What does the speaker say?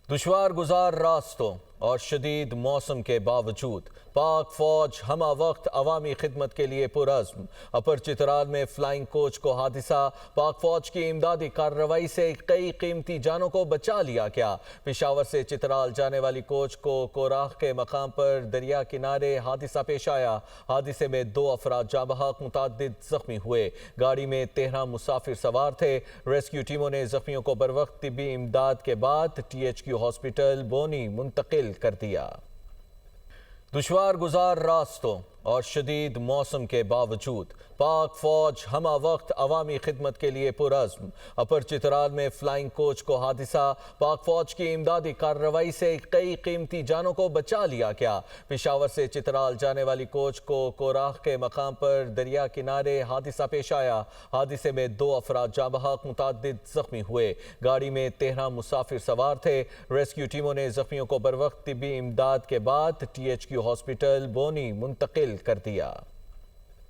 دشوار گزار راستوں اور شدید موسم کے باوجود پاک فوج ہمہ وقت عوامی خدمت کے لیے پرعزم۔ اپر چترال میں فلائنگ کوچ کو حادثہ، پاک فوج کی امدادی کارروائی سے کئی قیمتی جانوں کو بچا لیا گیا۔ پشاور سے چترال جانے والی کوچ کو کوراخ کے مقام پر دریا کنارے حادثہ پیش آیا۔ حادثے میں 2 افراد جاں بحق، متعدد زخمی ہوئے۔ گاڑی میں 13 مسافر سوار تھے۔ ریسکیو ٹیموں نے زخمیوں کو بروقت طبی امداد کے بعد THQ ہاسپٹل بونی منتقل کر دیا۔ دشوار گزار راستوں اور شدید موسم کے باوجود پاک فوج ہمہ وقت عوامی خدمت کے لیے پرعزم۔ اپر چترال میں فلائنگ کوچ کو حادثہ، پاک فوج کی امدادی کارروائی سے کئی قیمتی جانوں کو بچا لیا گیا۔ پشاور سے چترال جانے والی کوچ کو کوراخ کے مقام پر دریا کنارے حادثہ پیش آیا۔ حادثے میں 2 افراد جاں بحق، متعدد زخمی ہوئے۔ گاڑی میں 13 مسافر سوار تھے۔ ریسکیو ٹیموں نے زخمیوں کو بروقت طبی امداد کے بعد THQ ہاسپٹل بونی منتقل کر دیا۔